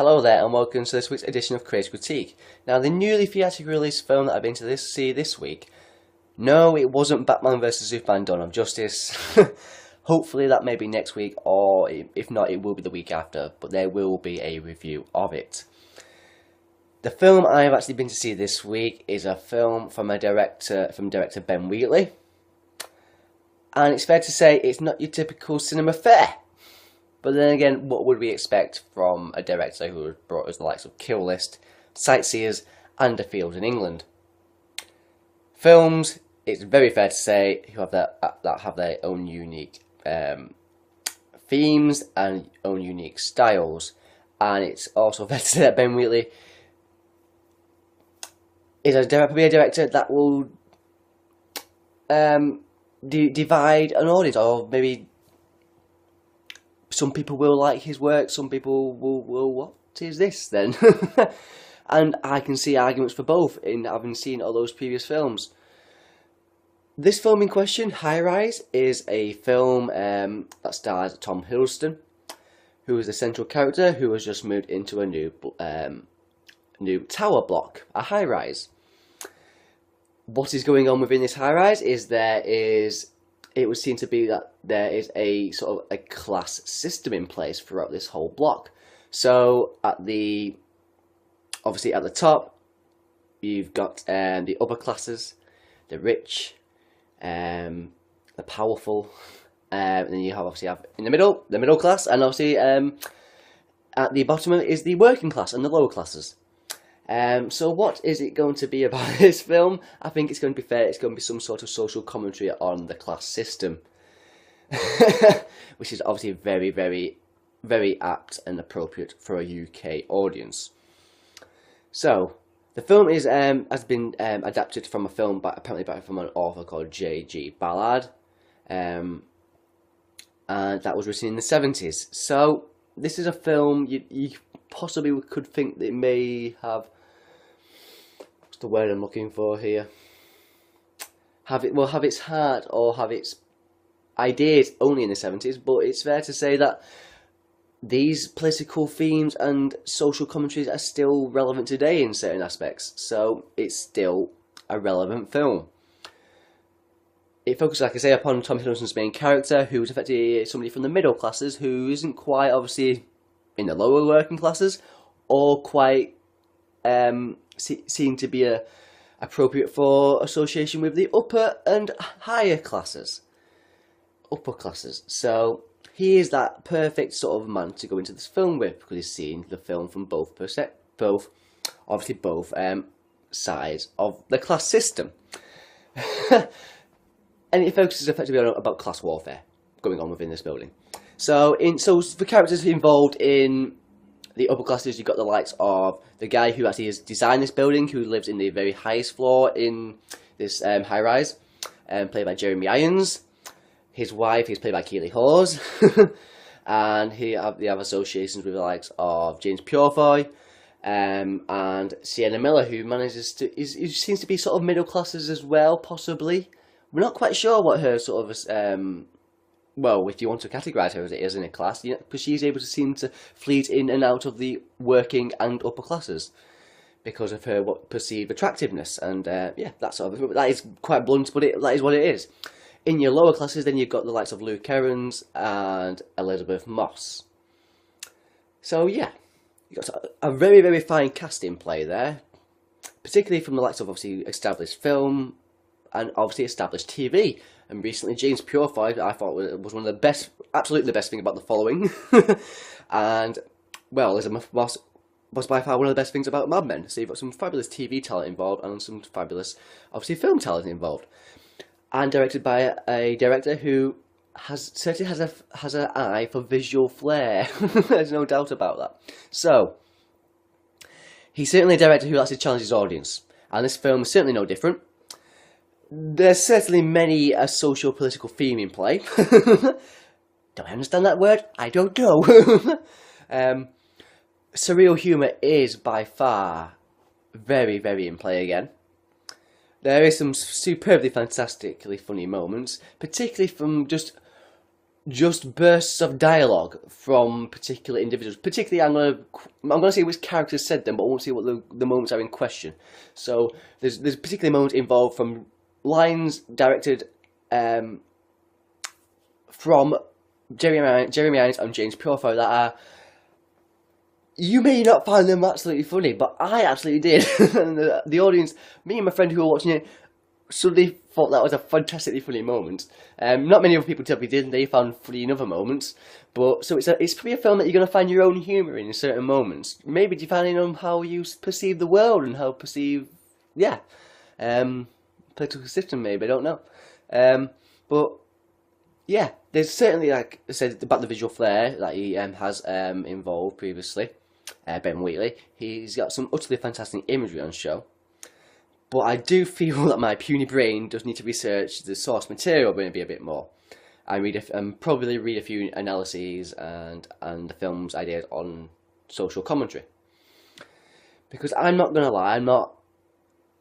Hello there and welcome to this week's edition of Crazy Critique. Now, the newly theatrically released film that I've been to see this week, no, it wasn't Batman vs Superman Dawn of Justice. Hopefully that may be next week, or if not, it will be the week after, but there will be a review of it. The film I have actually been to see this week is a film from director Ben Wheatley. And it's fair to say it's not your typical cinema fare. But then again, what would we expect from a director who has brought us the likes of Kill List, Sightseers, and A Field in England? Films, it's very fair to say, that have their own unique themes and own unique styles. And it's also fair to say that Ben Wheatley is probably a director that will divide an audience, or maybe some people will like his work, some people will what is this then? And I can see arguments for both in having seen all those previous films. This film in question, High Rise, is a film that stars Tom Hiddleston, who is the central character who has just moved into a new tower block, a high rise. What is going on within this high rise is it would seem to be that there is a sort of a class system in place throughout this whole block. So obviously at the top, you've got the upper classes, the rich, the powerful, and then you have in the middle class, and obviously at the bottom is the working class and the lower classes. So what is it going to be about this film? I think it's going to be fair. It's going to be some sort of social commentary on the class system, which is obviously very, very, very apt and appropriate for a UK audience. So the film has been adapted from a film, apparently from an author called J.G. Ballard, and that was written in the 70s. So this is a film you possibly could think that it may have, what's the word I'm looking for here, have its heart or have its ideas only in the 70s, but it's fair to say that these political themes and social commentaries are still relevant today in certain aspects, so it's still a relevant film. It focuses, like I say, upon Tom Hiddleston's main character, who is effectively somebody from the middle classes, who isn't quite obviously in the lower working classes, or quite seen to be appropriate for association with the upper and higher classes, upper classes. So he is that perfect sort of man to go into this film with, because he's seen the film from both sides of the class system. And it focuses effectively on about class warfare going on within this building. So the characters involved in the upper classes, you've got the likes of the guy who actually has designed this building, who lives in the very highest floor in this high rise, played by Jeremy Irons. His wife is played by Keely Hawes, and they have associations with the likes of James Purefoy, and Sienna Miller, who seems to be sort of middle classes as well, possibly. We're not quite sure what her sort of well, if you want to categorise her as it is in a class, because she's able to seem to fleet in and out of the working and upper classes because of her perceived attractiveness, and yeah, that is quite blunt, but that is what it is. In your lower classes, then you've got the likes of Luke Herons and Elizabeth Moss. So yeah, you've got a very, very fine cast in play there, particularly from the likes of obviously established film and obviously established TV. And recently, James Purefoy, I thought was one of the best, absolutely the best thing about The Following. And, well, Elizabeth Moss was by far one of the best things about Mad Men. So you've got some fabulous TV talent involved and some fabulous, obviously, film talent involved. And directed by a director who certainly has an eye for visual flair. There's no doubt about that. So, he's certainly a director who likes to challenge his audience. And this film is certainly no different. There's certainly many a social political theme in play. Do I understand that word? I don't know. Surreal humour is by far very, very in play again. There is some superbly fantastically funny moments, particularly from just just bursts of dialogue from particular individuals. Particularly, I'm gonna see which characters said them, but I won't see what the moments are in question. So there's particular moments involved from lines directed from Jeremy Irons and James Purefoy that are. You may not find them absolutely funny, but I absolutely did. And the audience, me and my friend who were watching it, suddenly thought that was a fantastically funny moment. Not many other people tell me did. They found funny in other moments. But so it's probably a film that you're going to find your own humour in certain moments. Maybe depending on how you perceive the world and how perceive, political system. Maybe I don't know. But yeah, there's certainly, like I said, about the visual flair that he has involved previously. Ben Wheatley, he's got some utterly fantastic imagery on show. But I do feel that my puny brain does need to research the source material maybe a bit more. And probably read a few analyses and the film's ideas on social commentary. Because I'm not going to lie, I'm not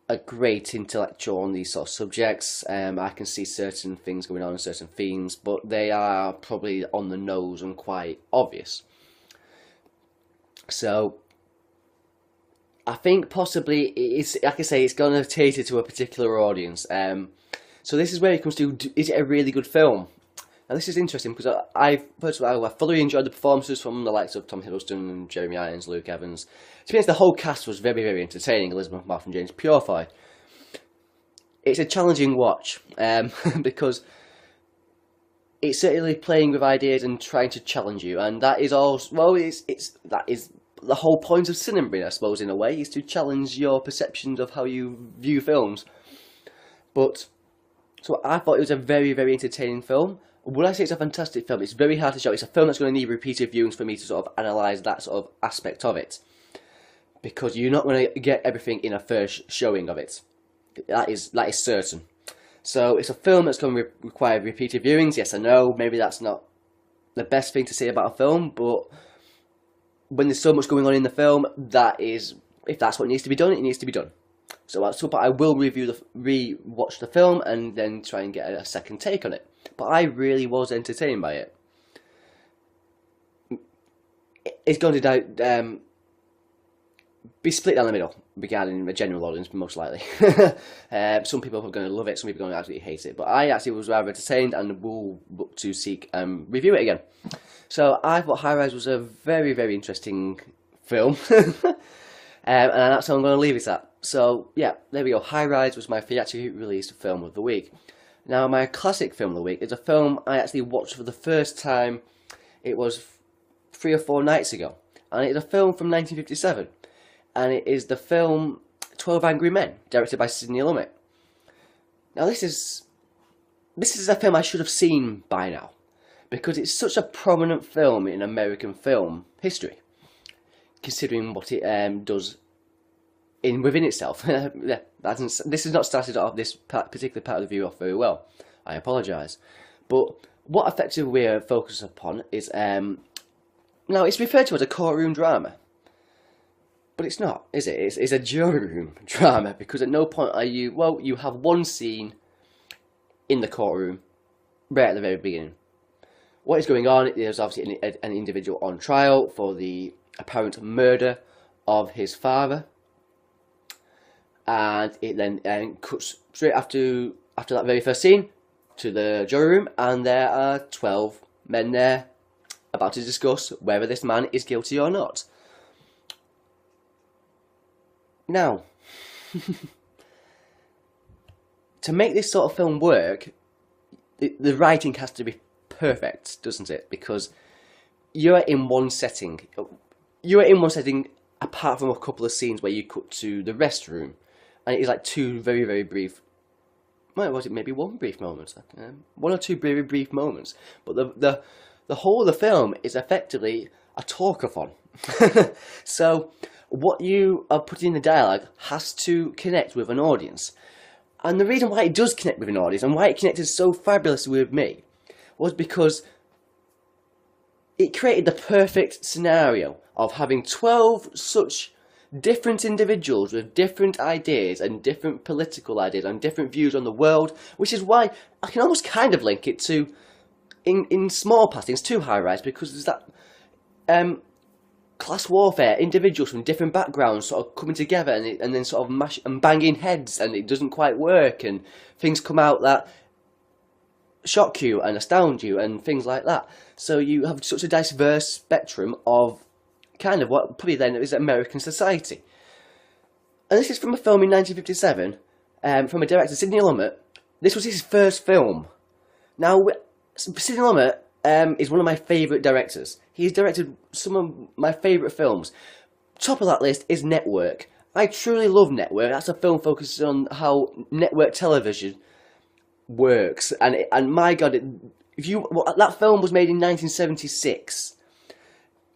a great intellectual on these sort of subjects. I can see certain things going on, certain themes, but they are probably on the nose and quite obvious. So I think possibly it's, like I say, it's going to cater to a particular audience. So this is where it comes to, is it a really good film? Now this is interesting because I thoroughly enjoyed the performances from the likes of Tom Hiddleston and Jeremy Irons, Luke Evans. To be honest, the whole cast was very, very entertaining. Elizabeth Moss and James Purefoy. It's a challenging watch because it's certainly playing with ideas and trying to challenge you, and that is all. Well, that is the whole point of cinema, I suppose, in a way, is to challenge your perceptions of how you view films. But so I thought it was a very, very entertaining film. Would I say it's a fantastic film? It's very hard to show. It's a film that's going to need repeated viewings for me to sort of analyse that sort of aspect of it, because you're not going to get everything in a first showing of it. That is certain. So it's a film that's going to require repeated viewings. Yes, I know, maybe that's not the best thing to say about a film, but when there's so much going on in the film, if that's what needs to be done, it needs to be done. So but I will re-watch the film and then try and get a second take on it. But I really was entertained by it. It's going to be split down the middle regarding the general audience, most likely. Some people are going to love it, some people are going to absolutely hate it. But I actually was rather entertained and will look to seek and review it again. So I thought High Rise was a very, very interesting film. And that's how I'm going to leave it at. So yeah, there we go. High Rise was my theatrically released film of the week. Now my classic film of the week is a film I actually watched for the first time. It was 3 or 4 nights ago. And it's a film from 1957. And it is the film 12 Angry Men, directed by Sidney Lumet. Now this is a film I should have seen by now, because it's such a prominent film in American film history, considering what it does within itself. This has not started off this particular part of the view off very well. I apologise. But what effectively we're focused upon is, now it's referred to as a courtroom drama. But it's not, is it? It's a jury room drama, because at no point are you... Well, you have one scene in the courtroom right at the very beginning. What is going on? There's obviously an individual on trial for the apparent murder of his father. And it then cuts straight after that very first scene to the jury room, and there are 12 men there about to discuss whether this man is guilty or not. Now, to make this sort of film work, the writing has to be perfect, doesn't it? Because you're in one setting. You're in one setting apart from a couple of scenes where you cut to the restroom. And it is like 2 very, very brief... Well, was it maybe 1 brief moment? 1 or 2 very brief moments. But the whole of the film is effectively a talkathon. So what you are putting in the dialogue has to connect with an audience. And the reason why it does connect with an audience, and why it connected so fabulously with me, was because it created the perfect scenario of having 12 such different individuals with different ideas and different political ideas and different views on the world, which is why I can almost kind of link it to in small passings to high rise, because there's that class warfare, individuals from different backgrounds sort of coming together and then sort of mash and banging heads, and it doesn't quite work, and things come out that shock you and astound you and things like that. So you have such a diverse spectrum of kind of what probably then is American society. And this is from a film in 1957 from a director, Sidney Lumet. This was his first film. Now, Sidney Lumet is one of my favourite directors. He's directed some of my favourite films. Top of that list is Network. I truly love Network. That's a film focused on how network television works. And my God, that film was made in 1976.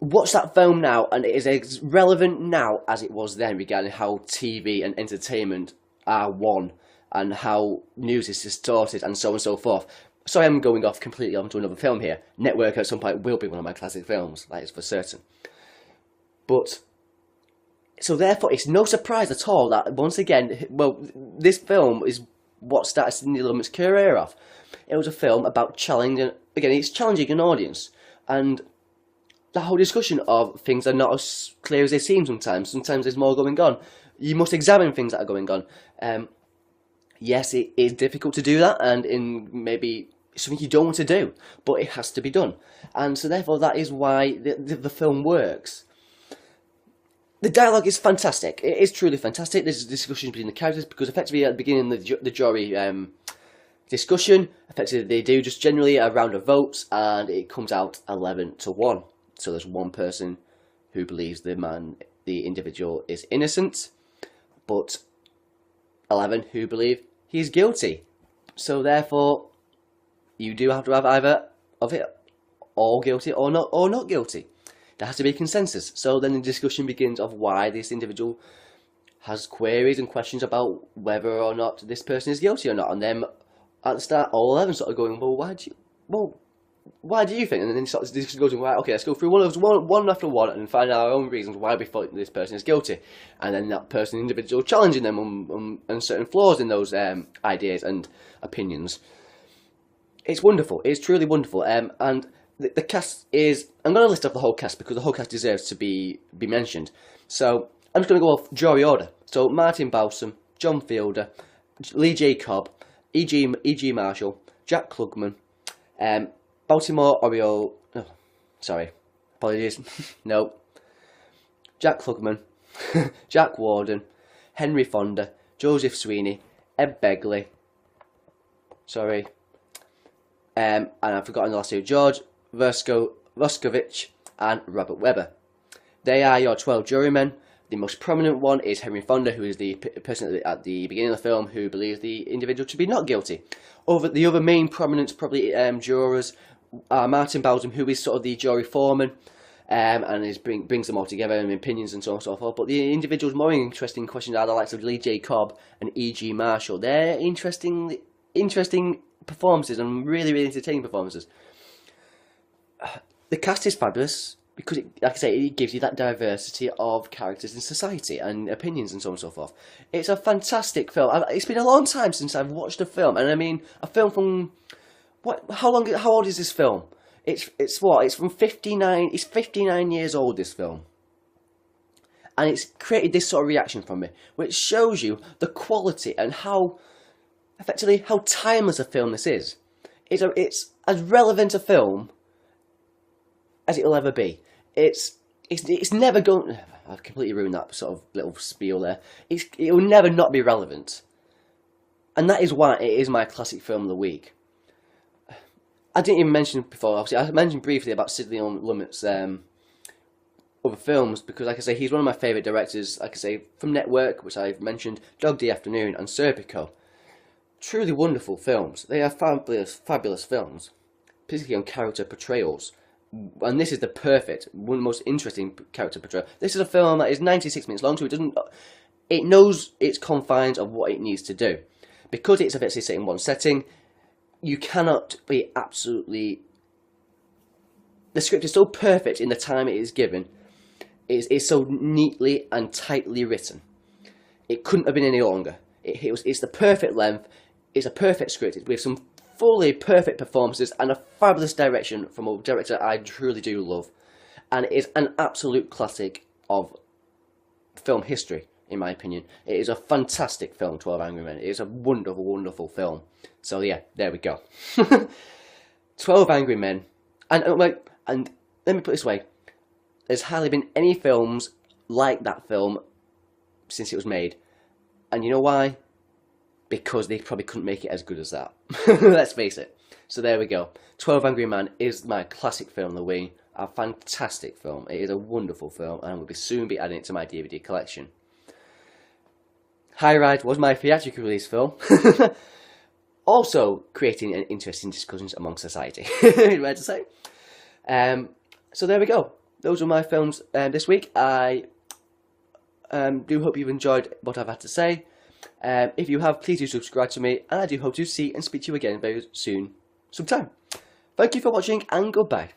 Watch that film now, and it is as relevant now as it was then regarding how TV and entertainment are one, and how news is distorted, and so on and so forth. Sorry, I'm going off completely onto another film here. Network at some point will be one of my classic films, that is for certain. But, so therefore, it's no surprise at all that, once again, well, this film is what started Sidney Lumet's career off. It was a film about challenging, again, it's challenging an audience, and the whole discussion of things are not as clear as they seem sometimes. Sometimes there's more going on. You must examine things that are going on. Yes, it is difficult to do that, and in maybe something you don't want to do, but it has to be done. And so therefore that is why the film works. The dialogue is fantastic. It is truly fantastic. There's discussions between the characters, because effectively at the beginning of the jury discussion, effectively they do just generally a round of votes, and it comes out 11-1. So there's one person who believes the individual is innocent, but 11 who believe he's guilty. So therefore, you do have to have either of it all guilty or not guilty. There has to be a consensus. So then the discussion begins of why this individual has queries and questions about whether or not this person is guilty or not. And then at the start, all 11 sort of going, why do you think? And then it starts discussion goes, right, okay, let's go through one after one and find out our own reasons why we thought this person is guilty. And then that person, individual, challenging them on certain flaws in those ideas and opinions. It's wonderful. It's truly wonderful. And the cast is... I'm going to list off the whole cast because the whole cast deserves to be mentioned. So I'm just going to go off jury order. So Martin Balsam, John Fielder, Lee J. Cobb, E.G. Marshall, Jack Klugman, Baltimore Oriole... Oh, sorry. Apologies. No. Jack Klugman, Jack Warden, Henry Fonda, Joseph Sweeney, Ed Begley. Sorry. And I've forgotten the last two. George Voskovich and Robert Webber. They are your 12 jurymen. The most prominent one is Henry Fonda, who is the person at the beginning of the film who believes the individual to be not guilty. The other main prominent jurors are Martin Balsam, who is sort of the jury foreman, and brings them all together and opinions and so on and so forth. But the individuals more interesting questions are the likes of Lee J. Cobb and E.G. Marshall. They're interesting performances and really, really entertaining performances. The cast is fabulous because, like I say, it gives you that diversity of characters in society and opinions and so on and so forth. It's a fantastic film. It's been a long time since I've watched a film, and I mean a film from how old is this film? It's from 59. It's 59 years old, this film, and it's created this sort of reaction from me, which shows you the quality and how timeless a film this is. It's as relevant a film as it will ever be. It's never going... I've completely ruined that sort of little spiel there. It will never not be relevant. And that is why it is my classic film of the week. I didn't even mention before, obviously, I mentioned briefly about Sidney Lumet's other films, because, like I say, he's one of my favourite directors, like I say, from Network, which I've mentioned, Dog Day Afternoon, and Serpico. Truly wonderful films. They are fabulous films, particularly on character portrayals. And this is one of the most interesting character portrayal. This is a film that is 96 minutes long, so it knows its confines of what it needs to do. Because it's effectively set in one setting, you cannot be absolutely... The script is so perfect in the time it is given. It's so neatly and tightly written. It couldn't have been any longer. It's the perfect length. It's a perfect script with some fully perfect performances and a fabulous direction from a director I truly do love. And it is an absolute classic of film history, in my opinion. It is a fantastic film, 12 Angry Men. It is a wonderful, wonderful film. So yeah, there we go. 12 Angry Men. And let me put it this way. There's hardly been any films like that film since it was made. And you know why? Because they probably couldn't make it as good as that. Let's face it. So there we go. 12 Angry Men is my classic film of the week. A fantastic film. It is a wonderful film, and I will soon be adding it to my DVD collection. High Ride was my theatrical release film. Also creating an interesting discussions among society. Right to say. So there we go. Those were my films this week. I do hope you've enjoyed what I've had to say. If you have, please do subscribe to me, and I do hope to see and speak to you again very soon, sometime. Thank you for watching, and goodbye.